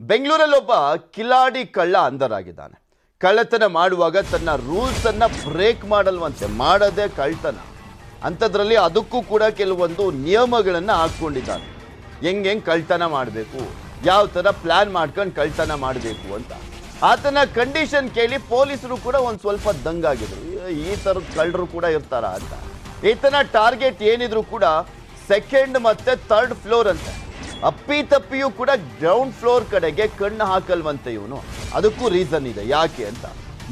ಬೆಂಗಳೂರಲ್ಲಿ ಒಬ್ಬ ಕಿಲಾಡಿ ಕಳ್ಳ ಅಂಧರಾಗಿದ್ದಾನೆ. ಕಳ್ಳತನ ಮಾಡುವಾಗ ತನ್ನ ರೂಲ್ಸ್ ಅನ್ನ ಬ್ರೇಕ್ ಮಾಡಲ್ವಂತೆ, ಮಾಡದೆ ಕಳ್ಳತನ. ಅಂಥದ್ರಲ್ಲಿ ಅದಕ್ಕೂ ಕೂಡ ಕೆಲವೊಂದು ನಿಯಮಗಳನ್ನ ಹಾಕೊಂಡಿದ್ದಾನೆ. ಹೆಂಗೆ ಕಳ್ಳತನ ಮಾಡಬೇಕು, ಯಾವ ಥರ ಪ್ಲಾನ್ ಮಾಡ್ಕೊಂಡು ಕಳ್ಳತನ ಮಾಡಬೇಕು ಅಂತ. ಆತನ ಕಂಡೀಷನ್ ಕೇಳಿ ಪೊಲೀಸರು ಕೂಡ ಒಂದು ಸ್ವಲ್ಪ ದಂಗಾಗಿದ್ರು. ಈ ಥರದ ಕಳ್ಳರು ಕೂಡ ಇರ್ತಾರ ಅಂತ. ಈತನ ಟಾರ್ಗೆಟ್ ಏನಿದ್ರು ಕೂಡ ಸೆಕೆಂಡ್ ಮತ್ತೆ ಥರ್ಡ್ ಫ್ಲೋರ್ ಅಂತೆ. ಅಪ್ಪಿ ತಪ್ಪಿಯೂ ಕೂಡ ಗ್ರೌಂಡ್ ಫ್ಲೋರ್ ಕಡೆಗೆ ಕಣ್ಣು ಹಾಕಲ್ವಂತೆ ಇವನು. ಅದಕ್ಕೂ ರೀಸನ್ ಇದೆ ಯಾಕೆ ಅಂತ.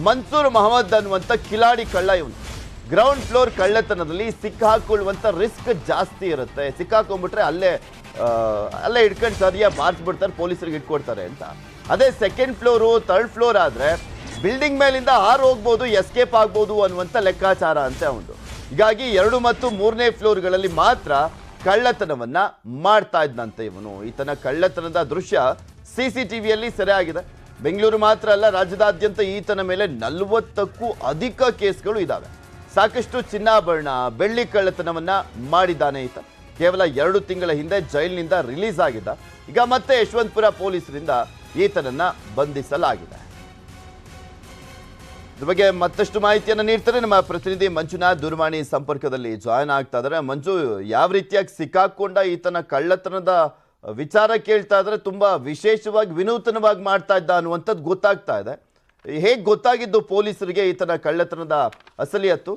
ಮನ್ಸೂರ್ ಮಹಮ್ಮದ್ ಅನ್ನುವಂಥ ಕಿಲಾಡಿ ಕಳ್ಳ ಇವನು. ಗ್ರೌಂಡ್ ಫ್ಲೋರ್ ಕಳ್ಳತನದಲ್ಲಿ ಸಿಕ್ಕಾಕೊಳ್ಳುವಂಥ ರಿಸ್ಕ್ ಜಾಸ್ತಿ ಇರುತ್ತೆ. ಸಿಕ್ಕಾಕೊಂಡ್ಬಿಟ್ರೆ ಅಲ್ಲೇ ಹಿಡ್ಕೊಂಡು ಸರಿಯಾಗಿ ಬಾರಿಸ್ಬಿಡ್ತಾರೆ, ಪೊಲೀಸರಿಗೆ ಇಟ್ಕೊಡ್ತಾರೆ ಅಂತ. ಅದೇ ಸೆಕೆಂಡ್ ಫ್ಲೋರು ಥರ್ಡ್ ಫ್ಲೋರ್ ಆದರೆ ಬಿಲ್ಡಿಂಗ್ ಮೇಲಿಂದ ಹಾರು ಹೋಗ್ಬೋದು, ಎಸ್ಕೇಪ್ ಆಗ್ಬೋದು ಅನ್ನುವಂಥ ಲೆಕ್ಕಾಚಾರ ಅಂತ ಅವನು. ಹೀಗಾಗಿ 2 ಮತ್ತು 3ನೇ ಫ್ಲೋರ್ಗಳಲ್ಲಿ ಮಾತ್ರ ಕಳ್ಳತನವನ್ನ ಮಾಡ್ತಾ ಇದ್ದಂತೆ ಇವನು. ಈತನ ಕಳ್ಳತನದ ದೃಶ್ಯ CCTVಯಲ್ಲಿ ಸೆರೆ ಆಗಿದೆ. ಬೆಂಗಳೂರು ಮಾತ್ರ ಅಲ್ಲ, ರಾಜ್ಯದಾದ್ಯಂತ ಈತನ ಮೇಲೆ 40ಕ್ಕೂ ಅಧಿಕ ಕೇಸ್ಗಳು ಇದ್ದಾವೆ. ಸಾಕಷ್ಟು ಚಿನ್ನಾಭರಣ, ಬೆಳ್ಳಿ ಕಳ್ಳತನವನ್ನ ಮಾಡಿದ್ದಾನೆ ಈತ. ಕೇವಲ 2 ತಿಂಗಳ ಹಿಂದೆ ಜೈಲಿನಿಂದ ರಿಲೀಸ್ ಆಗಿದ್ದ. ಈಗ ಮತ್ತೆ ಯಶವಂತಪುರ ಪೊಲೀಸರಿಂದ ಈತನನ್ನ ಬಂಧಿಸಲಾಗಿದೆ. ಇದ್ರ ಬಗ್ಗೆ ಮತ್ತಷ್ಟು ಮಾಹಿತಿಯನ್ನು ನೀಡ್ತಾರೆ ನಮ್ಮ ಪ್ರತಿನಿಧಿ ಮಂಜುನಾಥ್. ದೂರವಾಣಿ ಸಂಪರ್ಕದಲ್ಲಿ ಜಾಯ್ನ್ ಆಗ್ತಾ ಇದ್ದಾರೆ. ಮಂಜು, ಯಾವ ರೀತಿಯಾಗಿ ಸಿಕ್ಕಾಕೊಂಡ ಈತನ ಕಳ್ಳತನದ ವಿಚಾರ ಕೇಳ್ತಾ ಇದ್ರೆ ತುಂಬಾ ವಿಶೇಷವಾಗಿ ವಿನೂತನವಾಗಿ ಮಾಡ್ತಾ ಇದ್ದ ಅನ್ನುವಂಥದ್ದು ಗೊತ್ತಾಗ್ತಾ ಇದೆ. ಹೇಗೆ ಗೊತ್ತಾಗಿದ್ದು ಪೊಲೀಸರಿಗೆ ಈತನ ಕಳ್ಳತನದ ಅಸಲಿಯತ್ತು?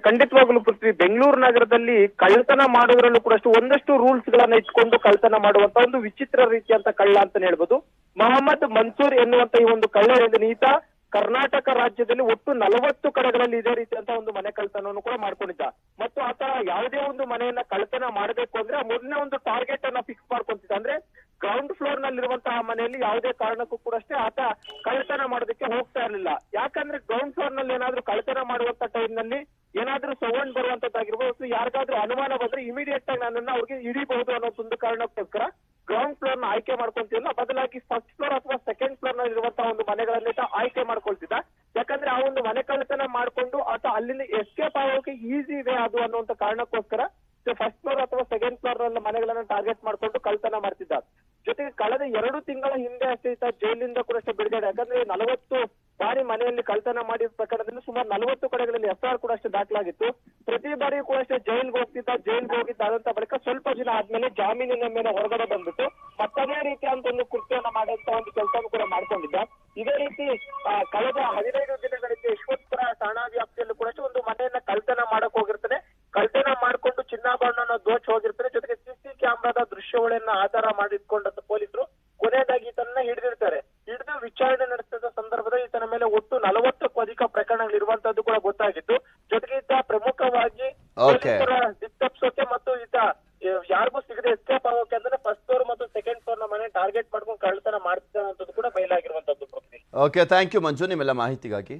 ಖಂಡಿತವಾಗ್ಲೂ ಪೃಥ್ವಿ, ಬೆಂಗಳೂರು ನಗರದಲ್ಲಿ ಕಳ್ಳತನ ಮಾಡುವುದರಲ್ಲೂ ಕೂಡ ಒಂದಷ್ಟು ರೂಲ್ಸ್ ಗಳನ್ನ ಇಟ್ಕೊಂಡು ಕಳ್ಳತನ ಮಾಡುವಂತ ಒಂದು ವಿಚಿತ್ರ ರೀತಿಯಂತ ಕಳ್ಳ ಅಂತಾನೆ ಹೇಳ್ಬೋದು. ಮೊಹಮ್ಮದ್ ಮನ್ಸೂರ್ ಎನ್ನುವಂತ ಈ ಒಂದು ಕಳ್ಳ ಈತ ಕರ್ನಾಟಕ ರಾಜ್ಯದಲ್ಲಿ ಒಟ್ಟು 40 ಕಡೆಗಳಲ್ಲಿ ಇದೇ ರೀತಿಯಂತ ಒಂದು ಮನೆ ಕಳ್ಳತನವನ್ನು ಕೂಡ ಮಾಡ್ಕೊಂಡಿದ್ದ. ಮತ್ತು ಆತ ಯಾವುದೇ ಒಂದು ಮನೆಯನ್ನ ಕಳ್ಳತನ ಮಾಡಬೇಕು ಅಂದ್ರೆ ಮೊದಲನೇ ಒಂದು ಟಾರ್ಗೆಟ್ ಅನ್ನ ಫಿಕ್ಸ್ ಮಾಡ್ಕೊಂತಿದ್ದ. ಅಂದ್ರೆ ಗ್ರೌಂಡ್ ಫ್ಲೋರ್ ನಲ್ಲಿರುವಂತಹ ಮನೆಯಲ್ಲಿ ಯಾವುದೇ ಕಾರಣಕ್ಕೂ ಕೂಡ ಆತ ಕಳ್ಳತನ ಮಾಡೋದಕ್ಕೆ ಹೋಗ್ತಾ ಇರಲಿಲ್ಲ. ಯಾಕಂದ್ರೆ ಗ್ರೌಂಡ್ ಫ್ಲೋರ್ ನಲ್ಲಿ ಏನಾದ್ರೂ ಕಳ್ಳತನ ಮಾಡುವಂತ ಟೈಮ್ ನಲ್ಲಿ ಏನಾದ್ರೂ ಸೌಂಡ್ ಬರುವಂತದ್ದಾಗಿರ್ಬೋದು, ಯಾರಿಗಾದ್ರೂ ಅನುಮಾನ ಬಂದ್ರೆ ಇಮಿಡಿಯೇಟ್ ಆಗಿ ನನ್ನನ್ನ ಅವ್ರಿಗೆ ಹಿಡಿಬಹುದು ಅನ್ನೋ ಒಂದು ಕಾರಣಕ್ಕೋಸ್ಕರ ಗ್ರೌಂಡ್ ಫ್ಲೋರ್ ನ ಆಯ್ಕೆ ಮಾಡ್ಕೊಂತಿಲ್ಲ. ಬದಲಾಗಿ ಫಸ್ಟ್ ಫ್ಲೋರ್ ಅಥವಾ ಸೆಕೆಂಡ್ ಫ್ಲೋರ್ ನಲ್ಲಿ ಇರುವಂತಹ ಒಂದು ಮನೆಗಳಲ್ಲಿ ಆಯ್ಕೆ ಮಾಡ್ಕೊಳ್ತಿದ್ದ. ಯಾಕಂದ್ರೆ ಆ ಒಂದು ಮನೆ ಕಳ್ಳತನ ಮಾಡ್ಕೊಂಡು ಆತ ಅಲ್ಲಿಂದ ಎಸ್ಕೇಪ್ ಆಗೋಕೆ ಈಸಿ ವೇ ಅದು ಅನ್ನುವಂತ ಕಾರಣಕ್ಕೋಸ್ಕರ ಫಸ್ಟ್ ಫ್ಲೋರ್ ಅಥವಾ ಸೆಕೆಂಡ್ ಫ್ಲೋರ್ ನಲ್ಲಿ ಮನೆಗಳನ್ನ ಟಾರ್ಗೆಟ್ ಮಾಡ್ಕೊಂಡು ಕಳ್ಳತನ ಮಾಡ್ತಿದ್ದ. ಜೊತೆಗೆ ಕಳೆದ 2 ತಿಂಗಳ ಹಿಂದೆ ಅಷ್ಟೇ ಈತ ಜೈಲಿಂದ ಕೂಡ ಬಿಡುಗಡೆ. ಯಾಕಂದ್ರೆ 40 ಬಾರಿ ಮನೆಯಲ್ಲಿ ಕಳ್ಳತನ ಮಾಡಿದ ಪ್ರಕರಣದಲ್ಲಿ ಸುಮಾರು 40 ಕಡೆಗಳಲ್ಲಿ FIR ಕೂಡ ದಾಖಲಾಗಿತ್ತು. ಪ್ರತಿ ಬಾರಿ ಕೂಡ ಜೈಲ್ಗೆ ಹೋಗ್ತಿದ್ದ. ಜೈಲ್ಗೆ ಹೋಗಿದ್ದಾದಂತ ಬಳಿಕ ಸ್ವಲ್ಪ ದಿನ ಆದ್ಮೇಲೆ ಜಾಮೀನಿನ ಮೇಲೆ ಹೊರಗಡೆ ಬಂದ್ಬಿಟ್ಟು ಮತ್ತದೇ ರೀತಿಯಂತ ಒಂದು ಕೃತ್ಯವನ್ನ ಮಾಡುವಂತ ಒಂದು ಕೆಲಸವನ್ನು ಕೂಡ ಮಾಡ್ಕೊಂಡಿದ್ದ. ಇದೇ ರೀತಿ ಕಳೆದ 15 ದಿನಗಳಿಂದ ಯಶವಂತಪುರ ಠಾಣಾ ವ್ಯಾಪ್ತಿಯಲ್ಲೂ ಕೂಡ ಒಂದು ಮನೆಯನ್ನ ಕಳ್ಳತನ ಮಾಡಕ್ ಹೋಗಿರ್ತಾನೆ. ಕಳ್ಳತನ ಮಾಡ್ಕೊಂಡು ಚಿನ್ನಾಭರಣನ ದೋಚ್ ಹೋಗಿರ್ತಾರೆ. ಜೊತೆಗೆ CC ಕ್ಯಾಮೆರಾದ ದೃಶ್ಯಾವಳಿಯನ್ನ ಆಧಾರ ಮಾಡಿಟ್ಕೊಂಡಂತ ಪೊಲೀಸರು ಕೊನೆಯದಾಗಿ ಈತನ ಹಿಡಿದಿರ್ತಾರೆ. ಹಿಡಿದು ವಿಚಾರಣೆ ನಡೆಸಿದ ಸಂದರ್ಭದಲ್ಲಿ ಈತನ ಮೇಲೆ ಒಟ್ಟು 40ಕ್ಕೂ ಅಧಿಕ ಪ್ರಕರಣಗಳಿರುವಂತದ್ದು ಕೂಡ ಗೊತ್ತಾಗಿತ್ತು. ಜೊತೆಗೆ ಈತ ಪ್ರಮುಖವಾಗಿ ದಿಕ್ತಪ್ಸೋಕೆ ಮತ್ತು ಈತ ಯಾರಿಗೂ ಸಿಗದೆ ಎಸ್ಕೇಪ್ ಆಗೋಕೆ ಅಂದ್ರೆ ಫಸ್ಟ್ ಫ್ಲೋರ್ ಮತ್ತು ಸೆಕೆಂಡ್ ಫ್ಲೋರ್ ನ ಮನೆ ಟಾರ್ಗೆಟ್ ಮಾಡ್ಕೊಂಡು ಕಳ್ಳತನ ಮಾಡ್ತಿದ್ದ ಅನ್ನೋದು ಕೂಡ ಬಯಲಾಗಿರುವಂತದ್ದು. ಓಕೆ, ಥ್ಯಾಂಕ್ ಯು ಮಂಜು ನಿಮ್ಮೆಲ್ಲ ಮಾಹಿತಿಗಾಗಿ.